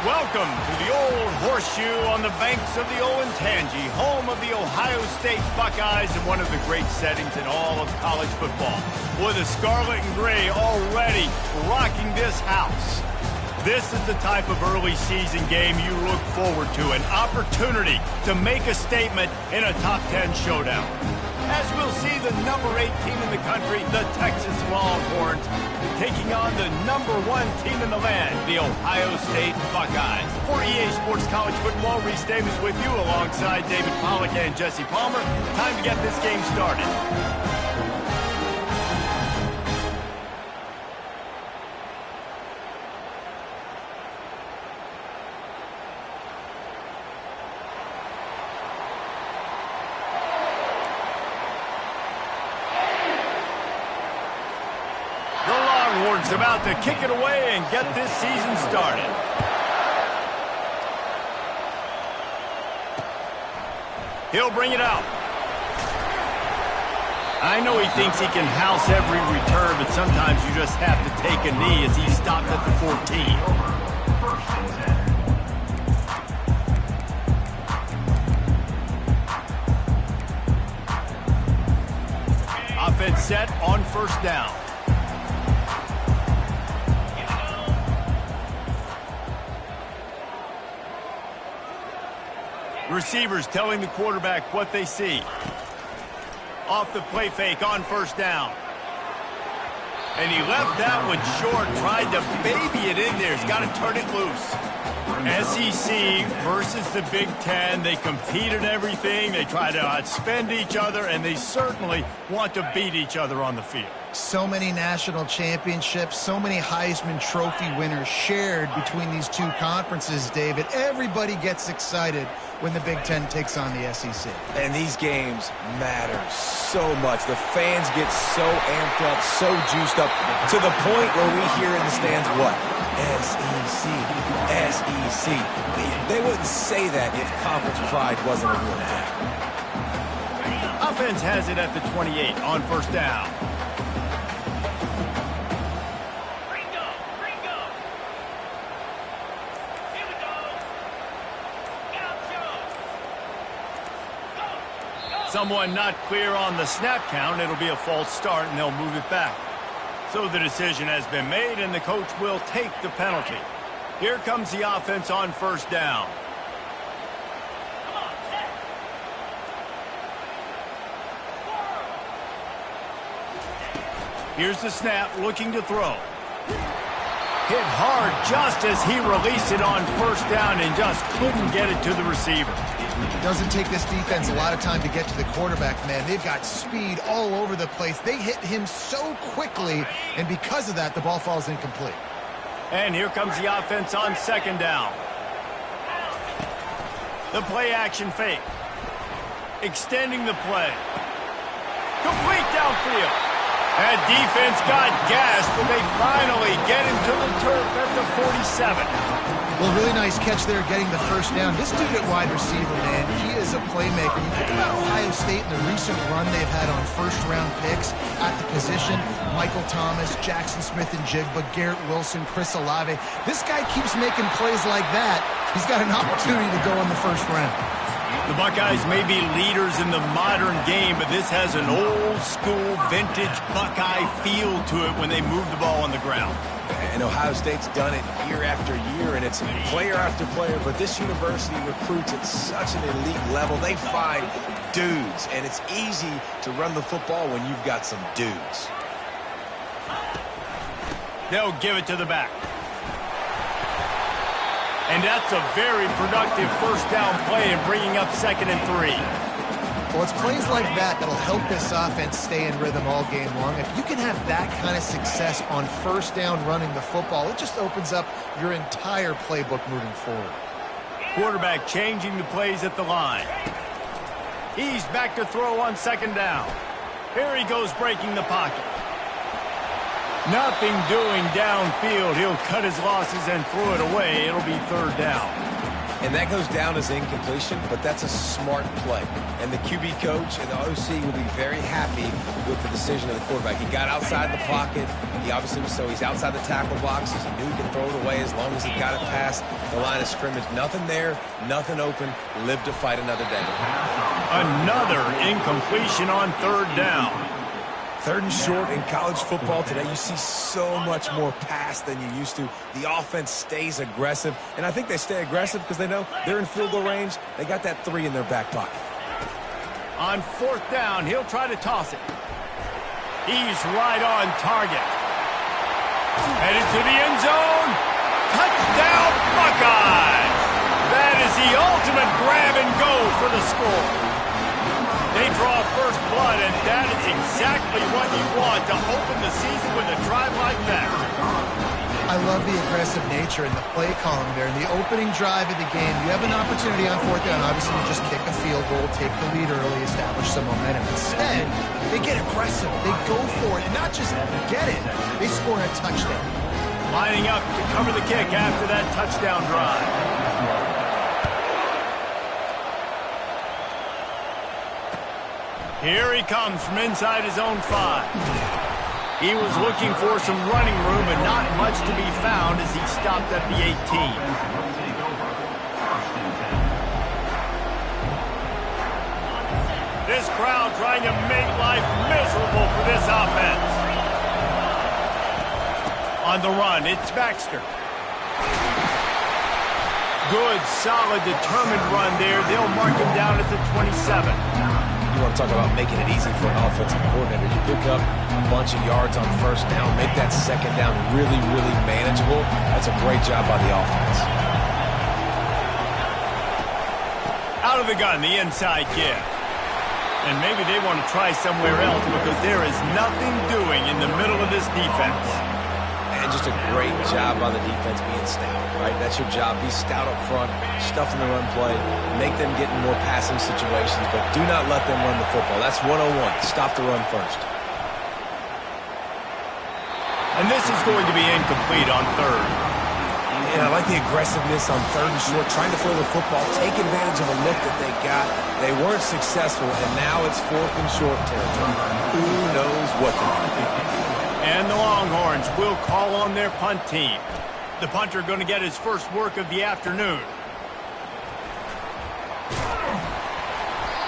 Welcome to the Old Horseshoe on the banks of the Olentangy, home of the Ohio State Buckeyes and one of the great settings in all of college football. With the scarlet and gray already rocking this house. This is the type of early season game you look forward to, an opportunity to make a statement in a top 10 showdown. As we'll see the number 8 team in the country, the Texas Longhorns, taking on the number 1 team in the land, the Ohio State Buckeyes. For EA Sports College Football, Reese Davis with you alongside David Pollack and Jesse Palmer. Time to get this game started. About to kick it away and get this season started. He'll bring it out. I know he thinks he can house every return, but sometimes you just have to take a knee as he stopped at the 14. Offense set on first down. Receivers telling the quarterback what they see. Off the play fake on first down. And he left that one short, tried to baby it in there. He's got to turn it loose. SEC versus the Big Ten. They compete at everything. They try to outspend each other, and they certainly want to beat each other on the field. So many national championships, so many Heisman Trophy winners shared between these two conferences, David. Everybody gets excited when the Big Ten takes on the SEC. And these games matter so much. The fans get so amped up, so juiced up, to the point where we hear in the stands what? SEC, SEC. They wouldn't say that if conference pride wasn't a real thing. Offense has it at the 28 on first down. Someone not clear on the snap count. It'll be a false start, and they'll move it back. So the decision has been made, and the coach will take the penalty. Here comes the offense on first down. Here's the snap, looking to throw. Hit hard just as he released it on first down and just couldn't get it to the receiver. It doesn't take this defense a lot of time to get to the quarterback, man. They've got speed all over the place. They hit him so quickly, and because of that, the ball falls incomplete. And here comes the offense on second down. The play action fake. Extending the play. Complete downfield. That defense got gassed, but they finally get him to the turf at the 47. Well, really nice catch there getting the first down. This dude at wide receiver, man, he is a playmaker. You think about Ohio State and the recent run they've had on first-round picks at the position. Michael Thomas, Jackson Smith-Njigba, Garrett Wilson, Chris Olave. This guy keeps making plays like that. He's got an opportunity to go in the first round. The Buckeyes may be leaders in the modern game, but this has an old-school, vintage Buckeye feel to it when they move the ball on the ground. And Ohio State's done it year after year, and it's player after player. But this university recruits at such an elite level. They find dudes, and it's easy to run the football when you've got some dudes. They'll give it to the back. And that's a very productive first down play in bringing up 2nd and 3. Well, it's plays like that that'll help this offense stay in rhythm all game long. If you can have that kind of success on first down running the football, it just opens up your entire playbook moving forward. Quarterback changing the plays at the line. He's back to throw on 2nd down. Here he goes breaking the pocket. Nothing doing downfield. He'll cut his losses and throw it away. It'll be 3rd down. And that goes down as incompletion, but that's a smart play. And the QB coach and the OC will be very happy with the decision of the quarterback. He got outside the pocket. He obviously was he's outside the tackle boxes. He knew he could throw it away as long as he got it past the line of scrimmage. Nothing there, nothing open. Live to fight another day. Another incompletion on 3rd down. 3rd and short in college football today. You see so much more pass than you used to. The offense stays aggressive, and I think they stay aggressive because they know they're in field goal range. They got that 3 in their back pocket. On 4th down, he'll try to toss it. He's right on target. Headed to the end zone. Touchdown, Buckeyes! That is the ultimate grab and go for the score. They draw first blood, and that is exactly what you want to open the season with a drive like that. I love the aggressive nature in the play calling there. In the opening drive of the game, you have an opportunity on 4th down. Obviously, you just kick a field goal, take the lead early, establish some momentum. Instead, they get aggressive. They go for it, and not just get it, they score a touchdown. Lining up to cover the kick after that touchdown drive. Here he comes from inside his own 5. He was looking for some running room, but not much to be found as he stopped at the 18. This crowd trying to make life miserable for this offense. On the run, it's Baxter. Good, solid, determined run there. They'll mark him down at the 27. You want to talk about making it easy for an offensive coordinator. You pick up a bunch of yards on first down, make that 2nd down really, really manageable. That's a great job by the offense. Out of the gun, the inside give. And maybe they want to try somewhere else because there is nothing doing in the middle of this defense. And just a great job by the defense being stout, right? That's your job. Be stout up front, stuff in the run play, make them get in more passing situations, but do not let them run the football. That's 101. Stop the run first. And this is going to be incomplete on 3rd. Yeah, I like the aggressiveness on 3rd and short, trying to throw the football, take advantage of a look that they got. They weren't successful, and now it's 4th and short territory. Who knows what to do? And the Longhorns will call on their punt team. The punter going to get his first work of the afternoon.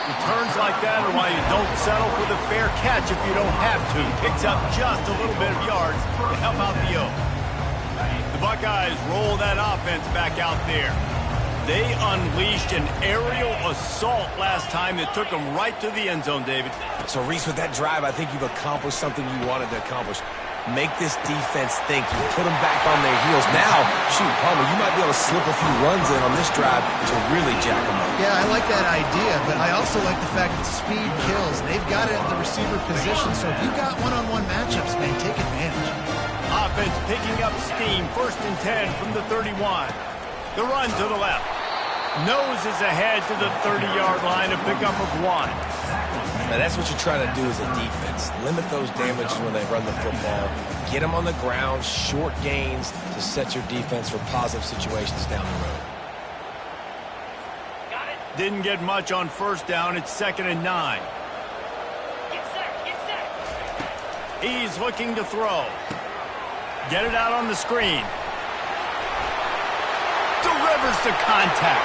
Returns like that are why you don't settle for the fair catch if you don't have to. Picks up just a little bit of yards to help out the O. The Buckeyes roll that offense back out there. They unleashed an aerial assault last time that took them right to the end zone, David. So, Reese, with that drive, I think you've accomplished something you wanted to accomplish. Make this defense think. You put them back on their heels. Now, shoot, Palmer, you might be able to slip a few runs in on this drive to really jack them up. Yeah, I like that idea, but I also like the fact that speed kills. They've got it at the receiver position, so if you've got one-on-one matchups, man, take advantage. Offense picking up steam, 1st and 10 from the 31. The run to the left. Noses ahead to the 30-yard line, a pickup of 1. Now, that's what you're trying to do as a defense. Limit those damages when they run the football. Get them on the ground, short gains to set your defense for positive situations down the road. Didn't get much on 1st down. It's 2nd and 9. Get set. He's looking to throw. Get it out on the screen. Delivers the contact.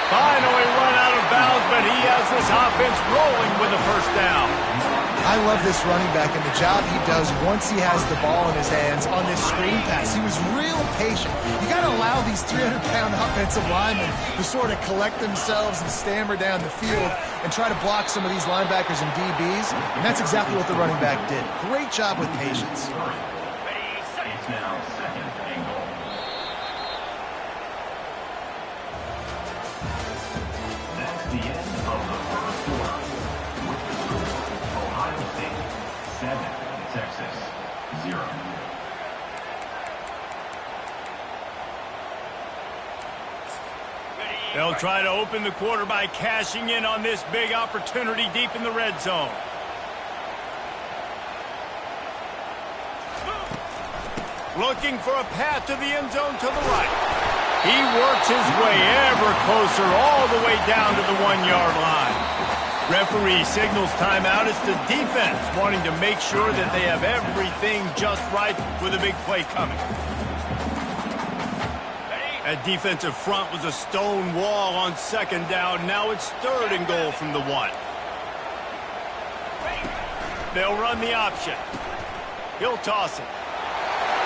Finally run out of bounds, but he has this offense rolling with a 1st down. I love this running back and the job he does once he has the ball in his hands on this screen pass. He was real patient. You got to allow these 300-pound offensive linemen to sort of collect themselves and stammer down the field and try to block some of these linebackers and DBs, and that's exactly what the running back did. Great job with patience. They'll try to open the quarter by cashing in on this big opportunity deep in the red zone. Looking for a path to the end zone to the right. He works his way ever closer all the way down to the 1-yard line. Referee signals timeout. It's the defense wanting to make sure that they have everything just right with a big play coming. That defensive front was a stone wall on 2nd down. Now it's 3rd and goal from the 1. They'll run the option. He'll toss it.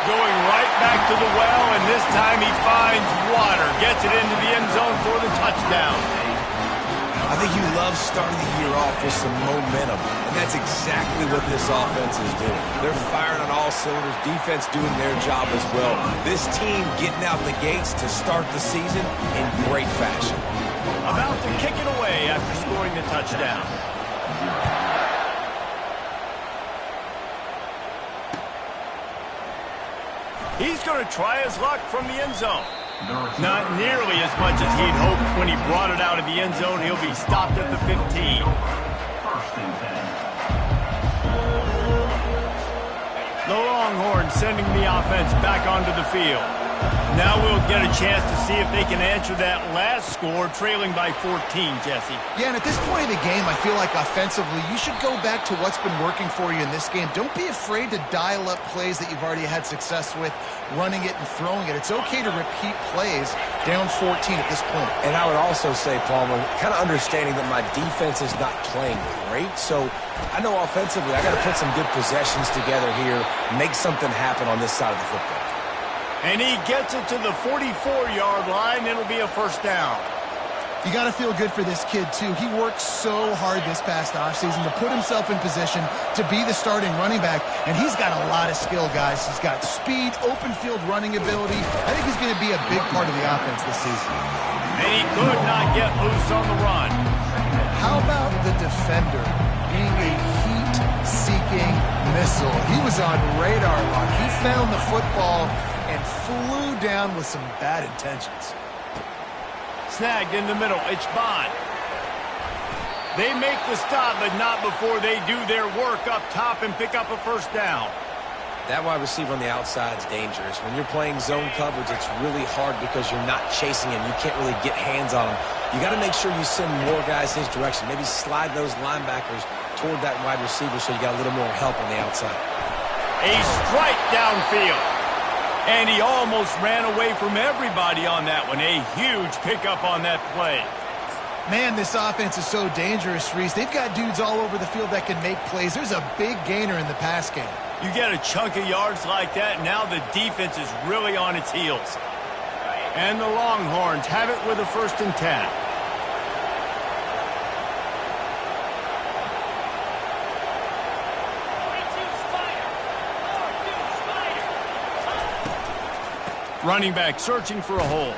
Going right back to the well, and this time he finds water. Gets it into the end zone for the touchdown. I think you love starting the year off with some momentum, and that's exactly what this offense is doing. They're firing on all cylinders, defense doing their job as well. This team getting out the gates to start the season in great fashion. About to kick it away after scoring the touchdown. He's going to try his luck from the end zone. Not nearly as much as he'd hoped when he brought it out of the end zone. He'll be stopped at the 15. The Longhorns sending the offense back onto the field. Now we'll get a chance to see if they can answer that last score, trailing by 14, Jesse. Yeah, and at this point of the game, I feel like offensively, you should go back to what's been working for you in this game. Don't be afraid to dial up plays that you've already had success with, running it and throwing it. It's okay to repeat plays down 14 at this point. And I would also say, Palmer, kind of understanding that my defense is not playing great, so I know offensively I got to put some good possessions together here, make something happen on this side of the football. And he gets it to the 44-yard line. It'll be a 1st down. You got to feel good for this kid, too. He worked so hard this past offseason to put himself in position to be the starting running back, and he's got a lot of skill, guys. He's got speed, open field running ability. I think he's going to be a big part of the offense this season. And he could not get loose on the run. How about the defender being a heat-seeking missile? He was on radar lock. He found the football and flew down with some bad intentions. Snagged in the middle. It's Bond. They make the stop, but not before they do their work up top and pick up a 1st down. That wide receiver on the outside is dangerous. When you're playing zone coverage, it's really hard because you're not chasing him. You can't really get hands on him. You got to make sure you send more guys his direction. Maybe slide those linebackers toward that wide receiver so you got a little more help on the outside. A strike downfield. And he almost ran away from everybody on that one. A huge pickup on that play. Man, this offense is so dangerous, Reese. They've got dudes all over the field that can make plays. There's a big gainer in the pass game. You get a chunk of yards like that, now the defense is really on its heels. And the Longhorns have it with a 1st and 10. Running back searching for a hole.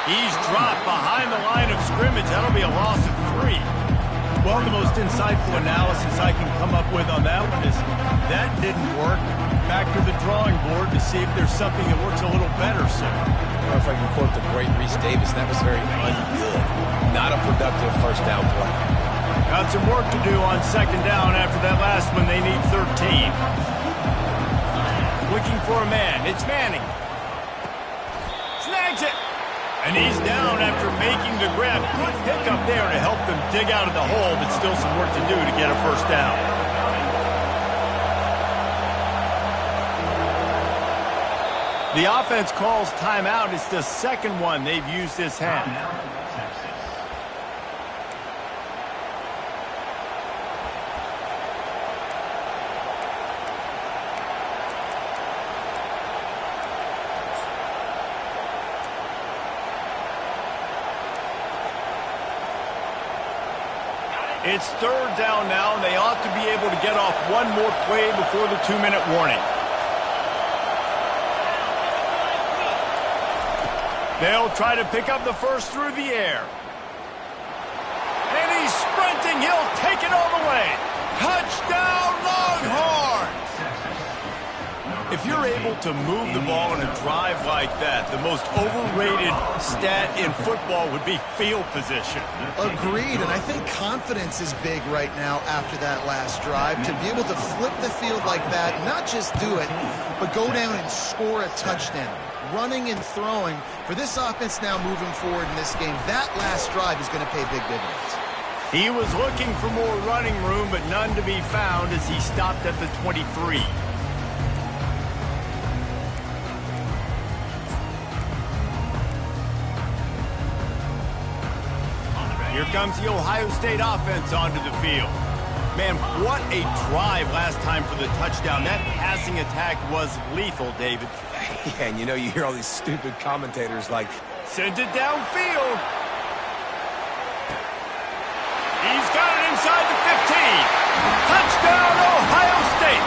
He's dropped behind the line of scrimmage. That'll be a loss of 3. Well, the most insightful analysis I can come up with on that one is that didn't work. Back to the drawing board to see if there's something that works a little better, sir. Or if I can quote the great Reese Davis, that was very ungood. Not a productive 1st down play. Got some work to do on 2nd down after that last one. They need 13. Looking for a man. It's Manning. Snags it. And he's down after making the grab. Good pick up there to help them dig out of the hole, but still some work to do to get a 1st down. The offense calls timeout. It's the 2nd one they've used this half. It's 3rd down now, and they ought to be able to get off one more play before the 2-minute warning. They'll try to pick up the 1st through the air. And he's sprinting. He'll take it all the way. Touchdown, Longhorns! If you're able to move the ball in a drive like that, the most overrated stat in football would be field position. Agreed, and I think confidence is big right now after that last drive. To be able to flip the field like that, not just do it, but go down and score a touchdown. Running and throwing, for this offense now moving forward in this game, that last drive is going to pay big dividends. He was looking for more running room, but none to be found as he stopped at the 23. Here comes the Ohio State offense onto the field. Man, what a drive last time for the touchdown. That passing attack was lethal, David. Yeah, and you know, you hear all these stupid commentators like, send it downfield. He's got it inside the 15. Touchdown, Ohio State.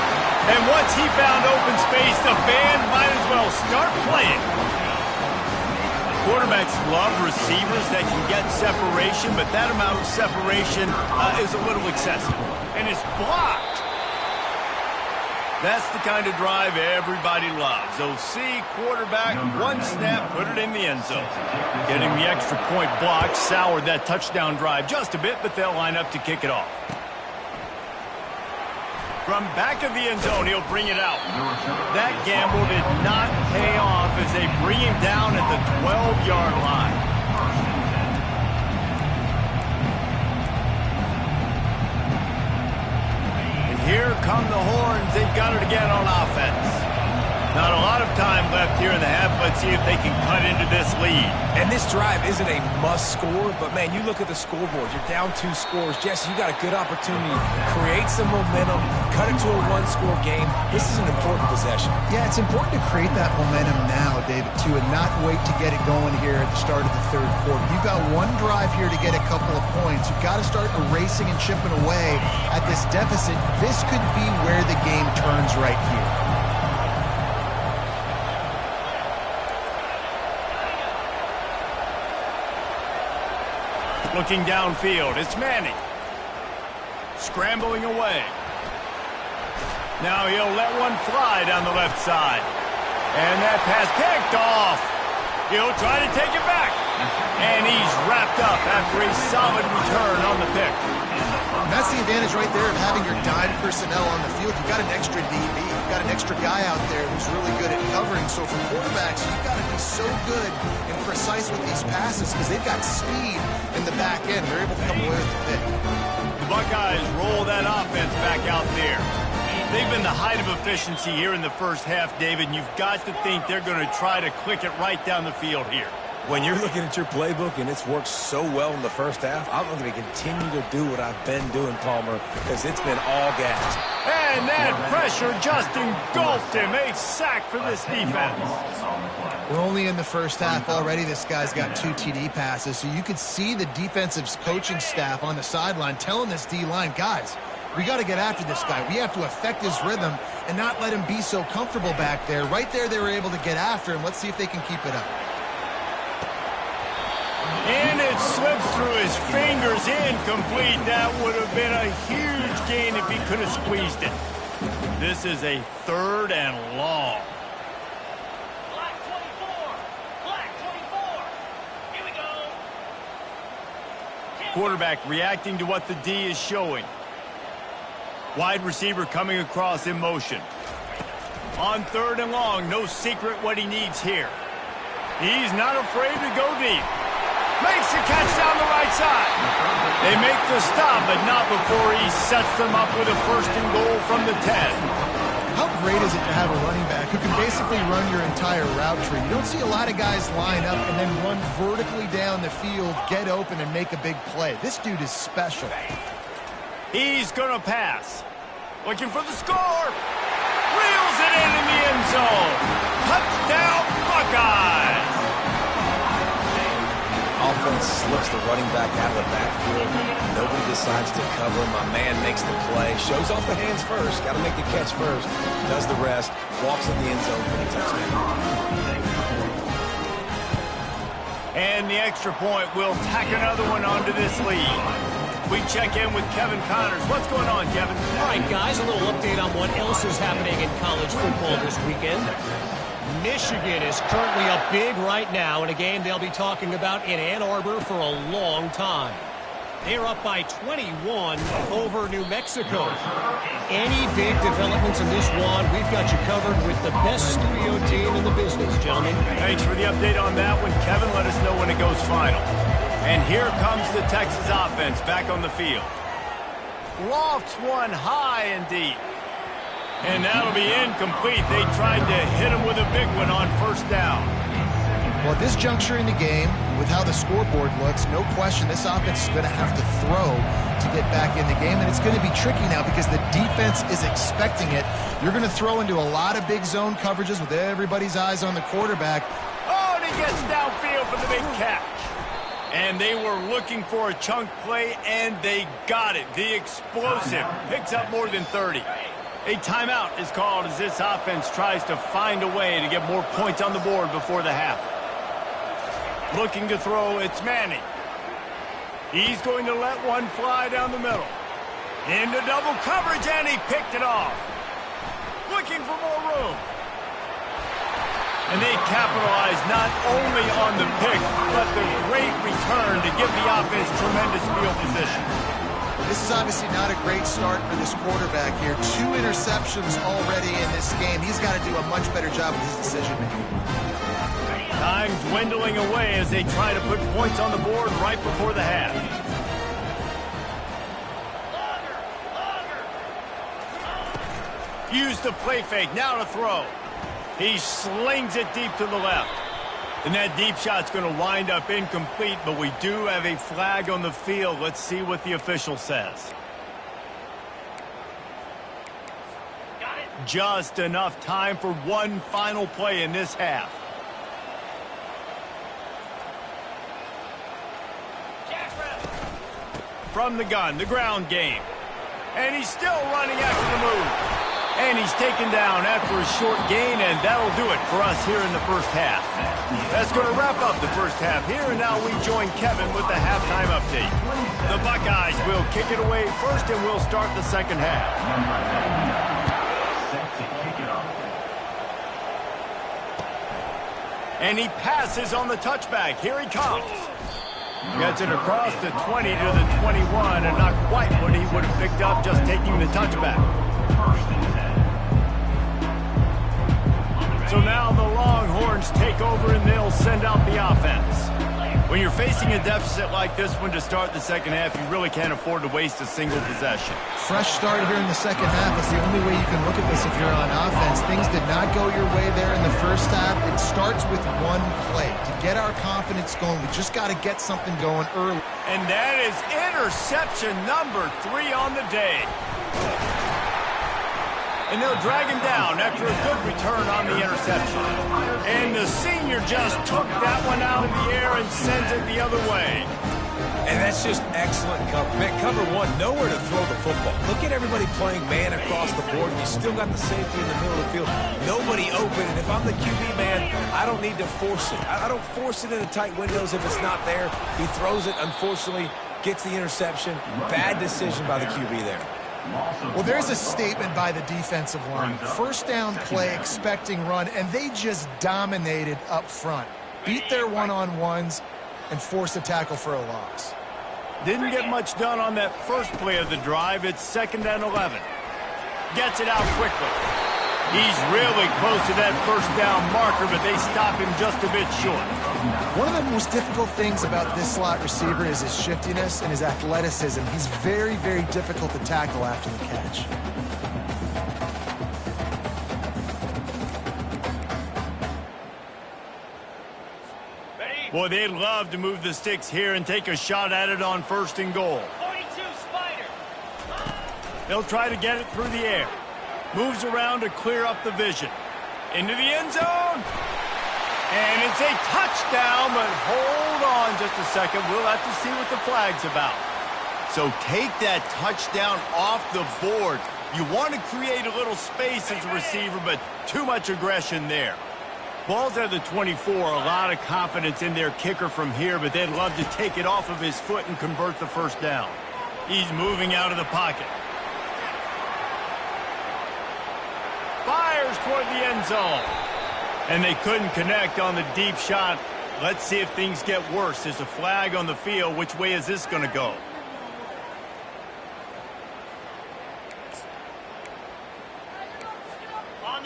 And once he found open space, the band might as well start playing. Quarterbacks love receivers that can get separation, but that amount of separation is a little excessive. And it's blocked. That's the kind of drive everybody loves. OC, quarterback, one snap, put it in the end zone. Getting the extra point block soured that touchdown drive just a bit, but they'll line up to kick it off. From back of the end zone, he'll bring it out. That gamble did not pay off as they bring him down at the 12-yard line. And here come the Horns. They've got it again on offense. Not a lot of time left here in the half. Let's see if they can cut into this lead. And this drive isn't a must score, but man, you look at the scoreboard. You're down 2 scores. Jesse, you got a good opportunity to create some momentum, cut it to a 1-score game. This is an important possession. Yeah, it's important to create that momentum now, David, too, and not wait to get it going here at the start of the 3rd quarter. You've got one drive here to get a couple of points. You've got to start erasing and chipping away at this deficit. This could be where the game turns right here. Looking downfield, it's Manning. Scrambling away. Now he'll let one fly down the left side. And that pass picked off. He'll try to take it back. And he's wrapped up after a solid return on the pick. And that's the advantage right there of having your dime personnel on the field. You've got an extra DB. You've got an extra guy out there who's really good at covering. So for quarterbacks, you've got to be so good and precise with these passes because they've got speed in the back end. They're able to come away with the pick. The Buckeyes roll that offense back out there. They've been the height of efficiency here in the first half, David, and you've got to think they're going to try to click it right down the field here. When you're looking at your playbook and it's worked so well in the first half, I'm going to continue to do what I've been doing, Palmer, because it's been all gas. And that pressure just engulfed him. A sack for this defense. We're only in the first half already. This guy's got 2 TD passes, so you could see the defensive coaching staff on the sideline telling this D-line, guys, we got to get after this guy. We have to affect his rhythm and not let him be so comfortable back there. Right there, they were able to get after him. Let's see if they can keep it up. And it slips through his fingers, incomplete. That would have been a huge gain if he could have squeezed it. This is a 3rd and long. Black 24. Black 24. Here we go. Quarterback reacting to what the D is showing. Wide receiver coming across in motion. On 3rd and long, no secret what he needs here. He's not afraid to go deep. Makes the catch down the right side. They make the stop, but not before he sets them up with a 1st and goal from the 10. How great is it to have a running back who can basically run your entire route tree? You don't see a lot of guys line up and then run vertically down the field, get open, and make a big play. This dude is special. He's going to pass. Looking for the score. Reels it in the end zone. Touchdown, Buckeyes. Offense slips the running back out of the backfield. Nobody decides to cover him. My man makes the play. Shows off the hands first. Got to make the catch first. Does the rest. Walks in the end zone for the touchdown. And the extra point will tack another one onto this lead. We check in with Kevin Connors. What's going on, Kevin? All right, guys, a little update on what else is happening in college football this weekend. Michigan is currently up big right now in a game they'll be talking about in Ann Arbor for a long time. They're up by 21 over New Mexico. Any big developments in this one, we've got you covered with the best studio team in the business, gentlemen. Thanks for the update on that one, Kevin. Let us know when it goes final. And here comes the Texas offense back on the field. Lofts one high and deep. And that'll be incomplete. They tried to hit him with a big one on 1st down. Well, at this juncture in the game, with how the scoreboard looks, no question this offense is going to have to throw to get back in the game. And it's going to be tricky now because the defense is expecting it. You're going to throw into a lot of big zone coverages with everybody's eyes on the quarterback. Oh, and he gets downfield for the big catch. And they were looking for a chunk play, and they got it. The explosive picks up more than 30. A timeout is called as this offense tries to find a way to get more points on the board before the half. Looking to throw, it's Manning. He's going to let one fly down the middle. Into double coverage, and he picked it off. Looking for more room. And they capitalize not only on the pick, but the great return to give the offense tremendous field position. This is obviously not a great start for this quarterback here. 2 interceptions already in this game. He's got to do a much better job with his decision-making. Time dwindling away as they try to put points on the board right before the half. Use the play fake, now to throw. He slings it deep to the left. And that deep shot's going to wind up incomplete, but we do have a flag on the field. Let's see what the official says. Got it. Just enough time for one final play in this half. From the gun, the ground game. And he's still running after the move. And he's taken down after a short gain, and that'll do it for us here in the first half. That's going to wrap up the first half here, and now we join Kevin with the halftime update. The Buckeyes will kick it away first, and we'll start the second half. And he passes on the touchback. Here he comes. Gets it across the 20 to the 21, and not quite what he would have picked up just taking the touchback. So now the Longhorns take over, and they'll send out the offense. When you're facing a deficit like this one to start the second half, you really can't afford to waste a single possession. Fresh start here in the second half is the only way you can look at this if you're on offense. Things did not go your way there in the first half. It starts with one play. To get our confidence going, we just got to get something going early. And that is interception number 3 on the day. And they'll drag him down after a good return on the interception. And the senior just took that one out of the air and sends it the other way. And that's just excellent cover. Man, cover one, nowhere to throw the football. Look at everybody playing man across the board. You still got the safety in the middle of the field. Nobody open. And if I'm the QB, man, I don't need to force it. I don't force it into tight windows if it's not there. He throws it, unfortunately, gets the interception. Bad decision by the QB there. Well, there's a statement by the defensive line. First down play, expecting run, and they just dominated up front. Beat their one-on-ones and forced a tackle for a loss. Didn't get much done on that first play of the drive. It's 2nd and 11. Gets it out quickly. He's really close to that first down marker, but they stop him just a bit short. One of the most difficult things about this slot receiver is his shiftiness and his athleticism. He's very, very difficult to tackle after the catch. Boy, they'd love to move the sticks here and take a shot at it on 1st and goal. 42 Spider. They'll try to get it through the air. Moves around to clear up the vision. Into the end zone. And it's a touchdown, but hold on just a second. We'll have to see what the flag's about. So take that touchdown off the board. You want to create a little space as a receiver, but too much aggression there. Ball's at the 24. A lot of confidence in their kicker from here, but they'd love to take it off of his foot and convert the first down. He's moving out of the pocket. Fires toward the end zone. And they couldn't connect on the deep shot. Let's see if things get worse. There's a flag on the field. Which way is this going to go?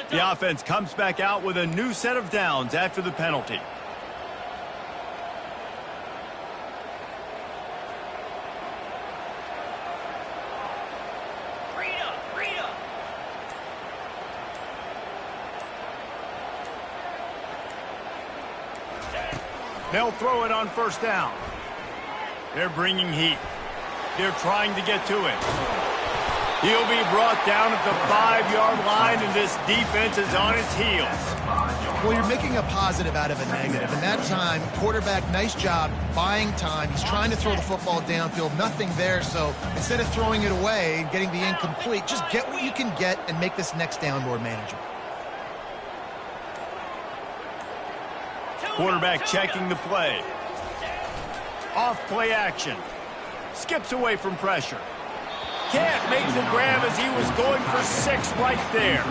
The offense comes back out with a new set of downs after the penalty. They'll throw it on 1st down. They're bringing heat. They're trying to get to him. He'll be brought down at the 5-yard line, and this defense is on its heels. Well, you're making a positive out of a negative. And that time, quarterback, nice job buying time. He's trying to throw the football downfield. Nothing there, so instead of throwing it away and getting the incomplete, just get what you can get and make this next down more manageable. Quarterback checking the play. Off play action. Skips away from pressure. Can't make the grab as he was going for 6 right there.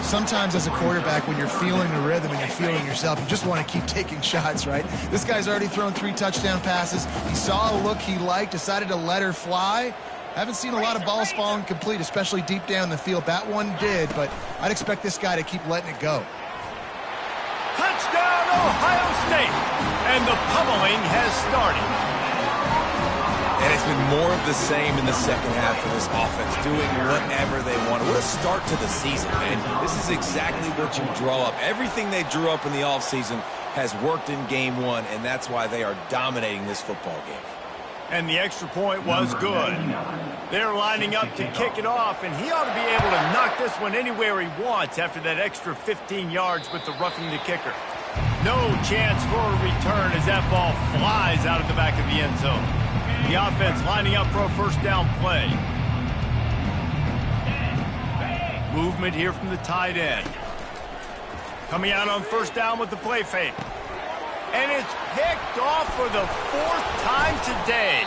Sometimes as a quarterback, when you're feeling the rhythm and you're feeling yourself, you just want to keep taking shots, right? This guy's already thrown 3 touchdown passes. He saw a look he liked, decided to let her fly. Haven't seen a lot of balls falling complete, especially deep down the field. That one did, but I'd expect this guy to keep letting it go. Touchdown, Ohio State! And the pummeling has started. And it's been more of the same in the second half for this offense, doing whatever they want. What a start to the season, man. This is exactly what you draw up. Everything they drew up in the offseason has worked in game 1, and that's why they are dominating this football game. And the extra point was good. They're lining up to kick it off, and he ought to be able to knock this one anywhere he wants after that extra 15 yards with the roughing the kicker. No chance for a return as that ball flies out of the back of the end zone. The offense lining up for a 1st down play. Movement here from the tight end. Coming out on 1st down with the play fake. And it's picked off for the 4th time today.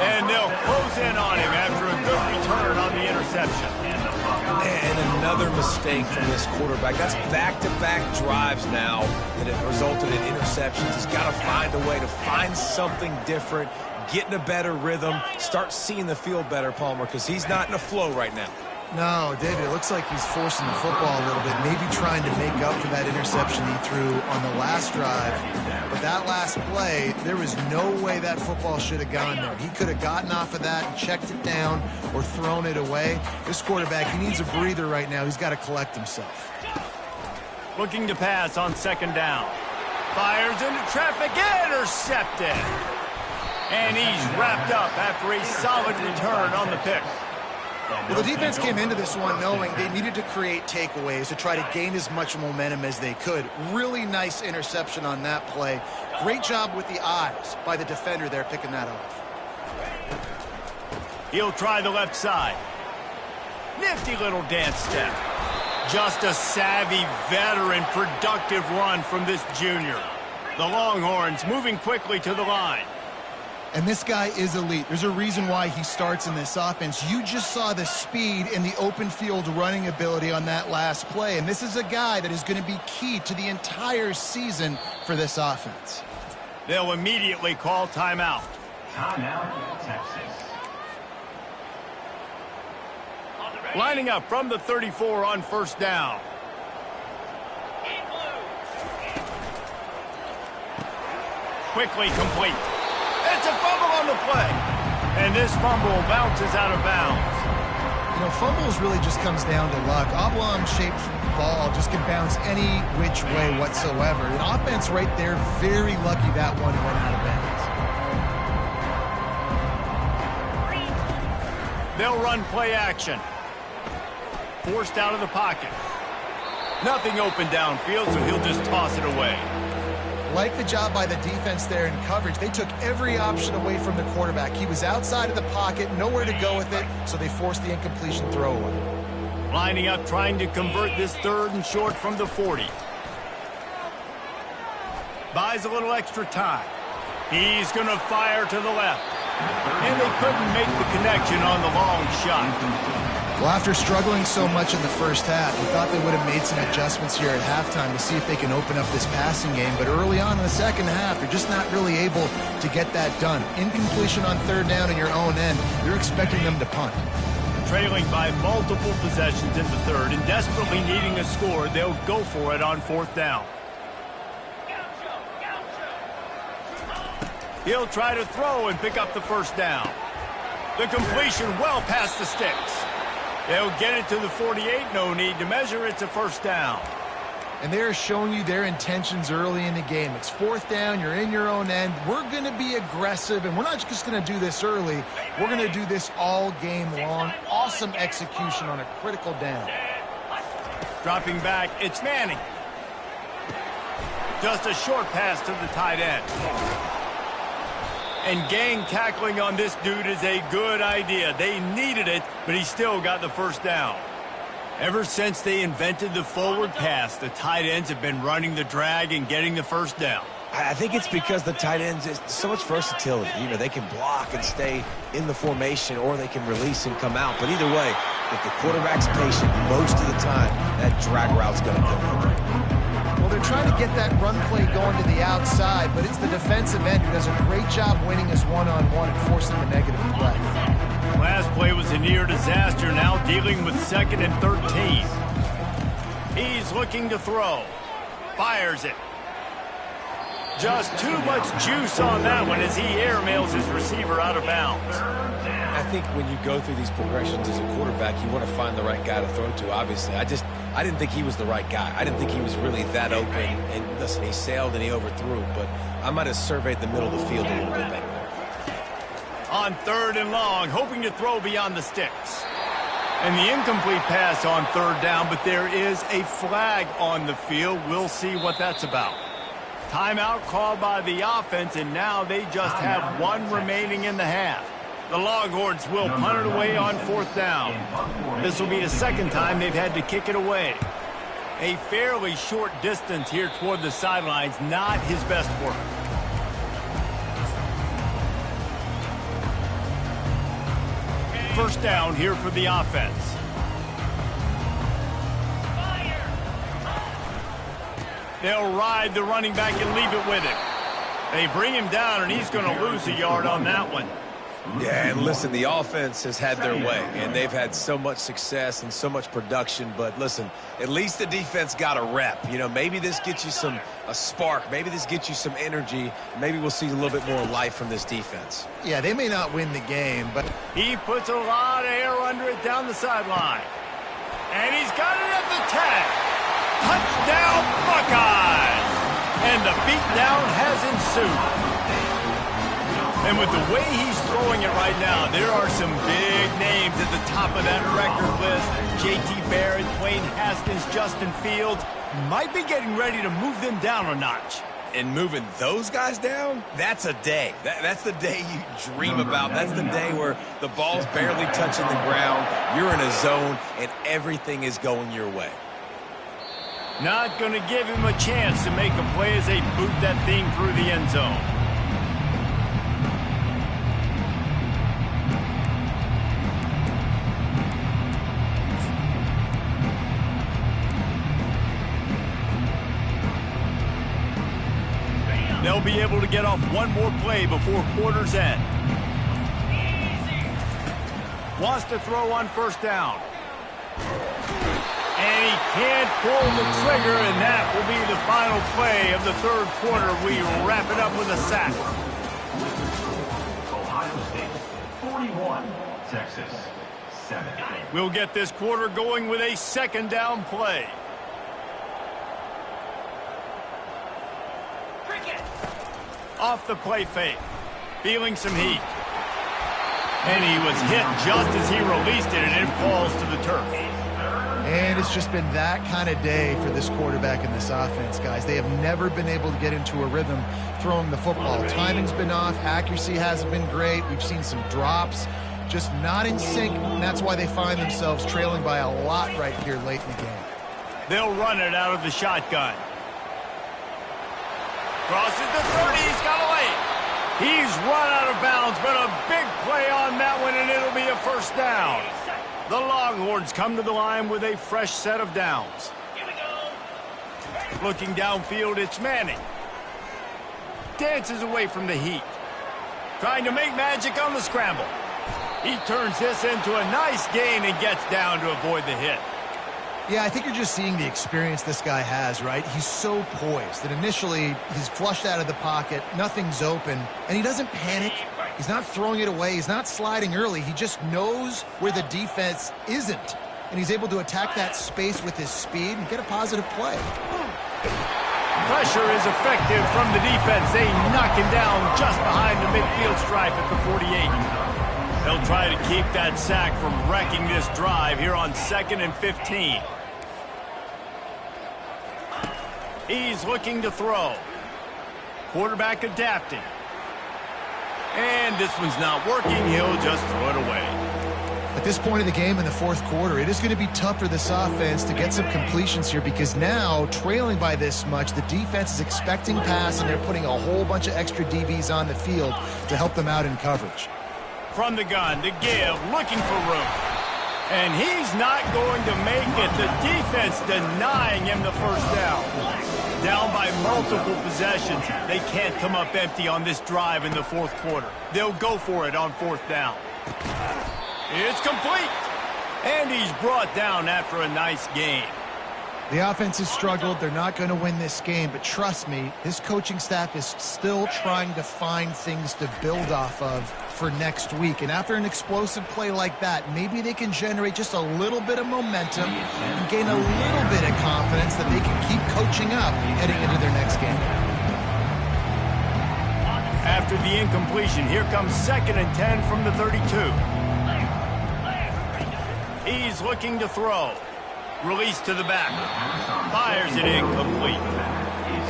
And they'll close in on him after a good return on the interception. And another mistake from this quarterback. That's back-to-back drives now that have resulted in interceptions. He's got to find a way to find something different, get in a better rhythm, start seeing the field better, Palmer, because he's not in a flow right now. No, David, it looks like he's forcing the football a little bit, maybe trying to make up for that interception he threw on the last drive. But that last play, there was no way that football should have gone there. He could have gotten off of that and checked it down or thrown it away. This quarterback, he needs a breather right now. He's got to collect himself. Looking to pass on second down. Fires into traffic, intercepted. And he's wrapped up after a solid return on the pick. Well, the defense came into this one knowing they needed to create takeaways to try to gain as much momentum as they could. Really nice interception on that play. Great job with the eyes by the defender there picking that off. He'll try the left side. Nifty little dance step. Just a savvy, veteran, productive run from this junior. The Longhorns moving quickly to the line. And this guy is elite. There's a reason why he starts in this offense. You just saw the speed and the open field running ability on that last play. And this is a guy that is going to be key to the entire season for this offense. They'll immediately call timeout. Timeout, Texas. Lining up from the 34 on first down. Quickly complete. It's a fumble on the play. And this fumble bounces out of bounds. You know, fumbles really just comes down to luck. Oblong-shaped ball just can bounce any which way whatsoever. An offense right there, very lucky that one went out of bounds. They'll run play action. Forced out of the pocket. Nothing open downfield, so he'll just toss it away. Like the job by the defense there in coverage. They took every option away from the quarterback. He was outside of the pocket, nowhere to go with it, so they forced the incompletion throwaway. Lining up, trying to convert this third and short from the 40. Buys a little extra time. He's going to fire to the left. And they couldn't make the connection on the long shot. Well, after struggling so much in the first half, we thought they would have made some adjustments here at halftime to see if they can open up this passing game. But early on in the second half, they're just not really able to get that done. Incompletion on third down in your own end, you're expecting them to punt. Trailing by multiple possessions in the third and desperately needing a score, they'll go for it on fourth down. He'll try to throw and pick up the first down. The completion well past the sticks. They'll get it to the 48, no need to measure, it's a first down. And they're showing you their intentions early in the game. It's fourth down, you're in your own end. We're going to be aggressive, and we're not just going to do this early. We're going to do this all game long. Awesome execution on a critical down. Dropping back, it's Manning. Just a short pass to the tight end. And gang tackling on this dude is a good idea. They needed it, but he still got the first down. Ever since they invented the forward pass, the tight ends have been running the drag and getting the first down. I think it's because the tight ends is so much versatility. You know, they can block and stay in the formation, or they can release and come out. But either way, if the quarterback's patient, most of the time, that drag route's going to come over. Well, they're trying to get that run play going to the outside, but it's the defensive end who does a great job winning his one-on-one and forcing the negative play. Last play was a near disaster, now dealing with 2nd and 13. He's looking to throw. Fires it. Just too much juice on that one as he airmails his receiver out of bounds. I think when you go through these progressions as a quarterback, you want to find the right guy to throw to, obviously. I didn't think he was the right guy. I didn't think he was really that open. And listen, he sailed and he overthrew, but I might have surveyed the middle of the field a little bit better there. On 3rd and long, hoping to throw beyond the sticks. And the incomplete pass on 3rd down, but there is a flag on the field. We'll see what that's about. Timeout called by the offense, and now they just have one remaining in the half. The Longhorns will punt it away on 4th down. This will be the second time they've had to kick it away. A fairly short distance here toward the sidelines, not his best work. First down here for the offense. They'll ride the running back and leave it with him. They bring him down, and he's going to lose a yard on that one. Yeah, and listen, the offense has had their way, and they've had so much success and so much production. But listen, at least the defense got a rep. You know, maybe this gets you a spark. Maybe this gets you some energy. Maybe we'll see a little bit more life from this defense. Yeah, they may not win the game, but He puts a lot of air under it down the sideline. And he's got it at the 10. Touchdown, Buckeyes! And the beatdown has ensued. And with the way he's throwing it right now, there are some big names at the top of that record list. J.T. Barrett, Dwayne Haskins, Justin Fields might be getting ready to move them down a notch. And moving those guys down, that's a day. That's the day you dream about. That's the day where the ball's barely touching the ground, you're in a zone, and everything is going your way. Not going to give him a chance to make a play as they boot that thing through the end zone. They'll be able to get off one more play before quarter's end. Wants to throw on first down. And he can't pull the trigger, and that will be the final play of the third quarter. We wrap it up with a sack. Ohio State 41, Texas 7. We'll get this quarter going with a second down play. Off the play fake. Feeling some heat. And he was hit just as he released it, and it falls to the turf. And it's just been that kind of day for this quarterback and this offense, guys. They have never been able to get into a rhythm throwing the football. Timing's been off. Accuracy hasn't been great. We've seen some drops. Just not in sync, and that's why they find themselves trailing by a lot right here late in the game. They'll run it out of the shotgun. Crosses the 30. He's got a lane. He's run out of bounds, but a big play on that one, and it'll be a first down. The Longhorns come to the line with a fresh set of downs. Looking downfield, it's Manning. Dances away from the heat. Trying to make magic on the scramble. He turns this into a nice gain and gets down to avoid the hit. Yeah, I think you're just seeing the experience this guy has, right? He's so poised that initially he's flushed out of the pocket, nothing's open, and he doesn't panic. He's not throwing it away. He's not sliding early. He just knows where the defense isn't, and he's able to attack that space with his speed and get a positive play. Pressure is effective from the defense. They knock him down just behind the midfield stripe at the 48. They'll try to keep that sack from wrecking this drive here on 2nd and 15. He's looking to throw. Quarterback adapting. And this one's not working. He'll just throw it away. At this point of the game in the fourth quarter, it is going to be tough for this offense to get some completions here because now, trailing by this much, the defense is expecting pass, and they're putting a whole bunch of extra DBs on the field to help them out in coverage. From the gun to give, looking for room. And he's not going to make it. The defense denying him the first down. Down by multiple possessions. They can't come up empty on this drive in the fourth quarter. They'll go for it on fourth down. It's complete. And he's brought down after a nice gain. The offense has struggled. They're not going to win this game, but trust me, this coaching staff is still trying to find things to build off of for next week. And after an explosive play like that, maybe they can generate just a little bit of momentum and gain a little bit of confidence that they can keep coaching up heading into their next game. After the incompletion, here comes 2nd and 10 from the 32. He's looking to throw. Release to the back. Fires it incomplete.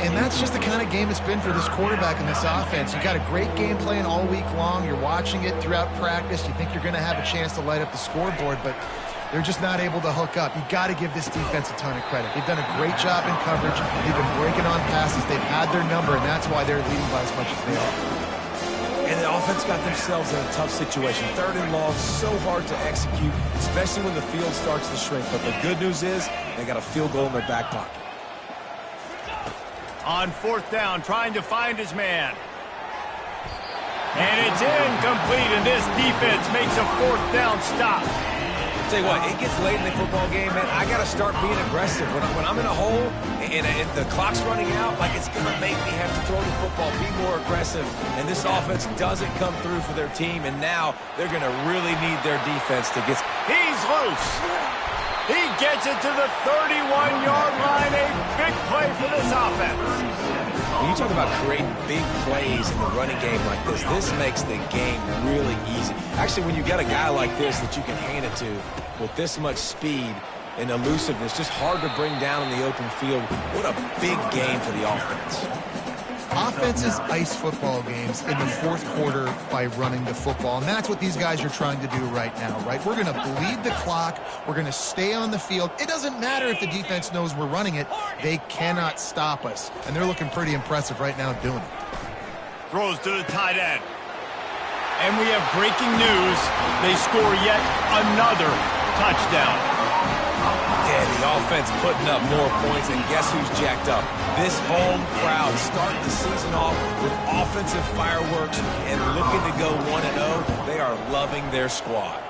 And that's just the kind of game it's been for this quarterback and this offense. You got a great game plan all week long. You're watching it throughout practice. You think you're going to have a chance to light up the scoreboard, but they're just not able to hook up. You got to give this defense a ton of credit. They've done a great job in coverage. They've been breaking on passes. They've had their number, and that's why they're leading by as much as they are. And the offense got themselves in a tough situation. 3rd and long, so hard to execute, especially when the field starts to shrink. But the good news is they got a field goal in their back pocket. On 4th down, trying to find his man. And it's incomplete, and this defense makes a 4th down stop. Tell you what, it gets late in the football game, man. I got to start being aggressive. When I'm in a hole and the clock's running out, like it's going to make me have to throw the football, be more aggressive. And this offense doesn't come through for their team, and now they're going to really need their defense to get... He's loose. He gets it to the 31-yard line. A big play for this offense. When you talk about creating big plays in the running game like this makes the game really easy. Actually, when you got a guy like this that you can hand it to with this much speed and elusiveness, just hard to bring down in the open field, what a big game for the offense. Offenses ice football games in the 4th quarter by running the football, and that's what these guys are trying to do right now, right? We're going to bleed the clock. We're going to stay on the field. It doesn't matter if the defense knows we're running it. They cannot stop us, and they're looking pretty impressive right now doing it. Throws to the tight end. And we have breaking news. They score yet another touchdown. Yeah, the offense putting up more points, and guess who's jacked up? This home crowd starting the season off with offensive fireworks and looking to go 1-0. They are loving their squad.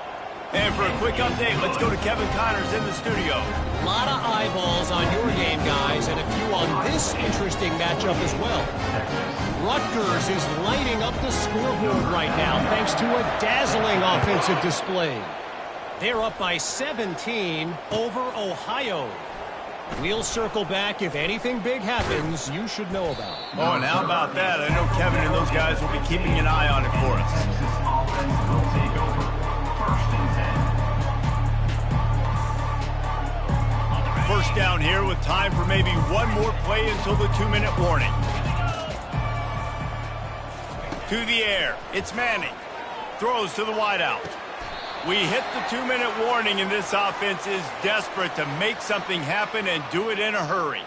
And for a quick update, let's go to Kevin Connors in the studio. A lot of eyeballs on your game, guys, and a few on this interesting matchup as well. Rutgers is lighting up the scoreboard right now thanks to a dazzling offensive display. They're up by 17 over Ohio. We'll circle back if anything big happens you should know about. Oh, and how about that? I know Kevin and those guys will be keeping an eye on it for us. Offense will take over 1st and 10. 1st down here with time for maybe one more play until the 2-minute warning. To the air. It's Manning. Throws to the wideout. We hit the 2-minute warning, and this offense is desperate to make something happen and do it in a hurry.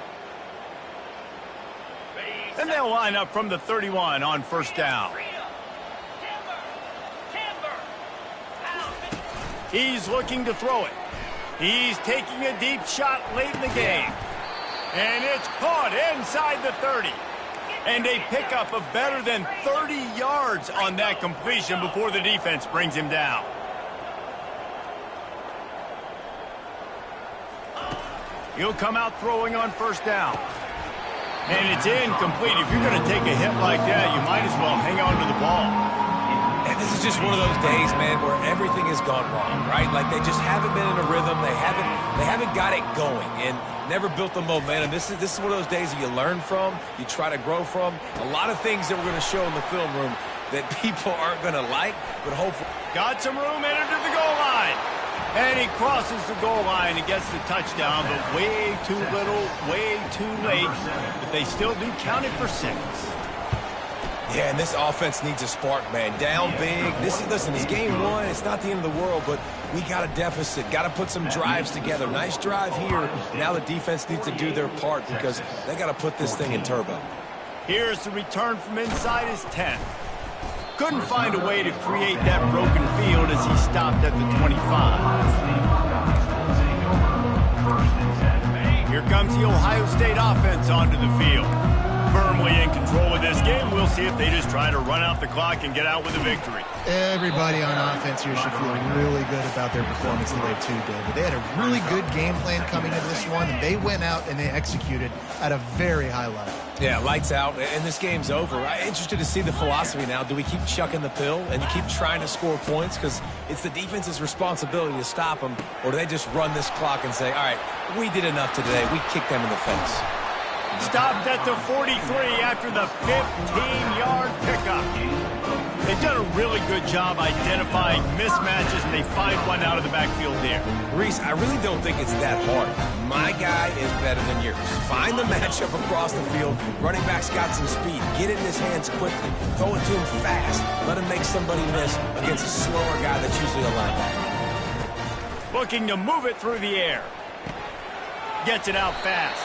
And they'll line up from the 31 on 1st down. He's looking to throw it. He's taking a deep shot late in the game. And it's caught inside the 30. And a pickup of better than 30 yards on that completion before the defense brings him down. He'll come out throwing on 1st down. And it's incomplete. If you're going to take a hit like that, you might as well hang on to the ball. And this is just one of those days, man, where everything has gone wrong, right? Like they just haven't been in a rhythm. They haven't got it going and never built the momentum. This is one of those days that you learn from, you try to grow from. A lot of things that we're going to show in the film room that people aren't going to like, but hopefully. Got some room, entered to the goal line. And he crosses the goal line and gets the touchdown, but way too little, way too late. But they still do count it for 6. Yeah, and this offense needs a spark, man. Down big. Listen, it's game 1. It's not the end of the world, but we got a deficit. Got to put some drives together. Nice drive here. Now the defense needs to do their part because they got to put this thing in turbo. Here's the return from inside his 10. Couldn't find a way to create that broken field as he stopped at the 25. Here comes the Ohio State offense onto the field. Firmly in control of this game. We'll see if they just try to run out the clock and get out with a victory. Everybody on offense here should feel really good about their performance today too, David. They had a really good game plan coming into this one, and they went out and they executed at a very high level. Yeah, lights out, and this game's over. I'm interested to see the philosophy now. Do we keep chucking the pill and keep trying to score points because it's the defense's responsibility to stop them, or do they just run this clock and say, all right, we did enough today. We kicked them in the face. Stopped at the 43 after the 15-yard pickup. They've done a really good job identifying mismatches, and they find one out of the backfield there. Reese, I really don't think it's that hard. My guy is better than yours. Find the matchup across the field. Running back's got some speed. Get it in his hands quickly. Throw it to him fast. Let him make somebody miss against a slower guy that's usually a linebacker. Looking to move it through the air. Gets it out fast.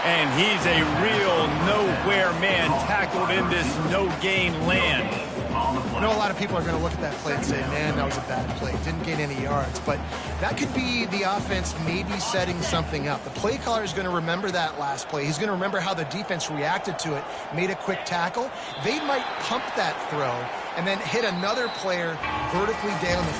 And he's a real nowhere man tackled in this no-gain land. I know a lot of people are going to look at that play and say, man, that was a bad play. Didn't gain any yards. But that could be the offense maybe setting something up. The play caller is going to remember that last play. He's going to remember how the defense reacted to it, made a quick tackle. They might pump that throw and then hit another player vertically down the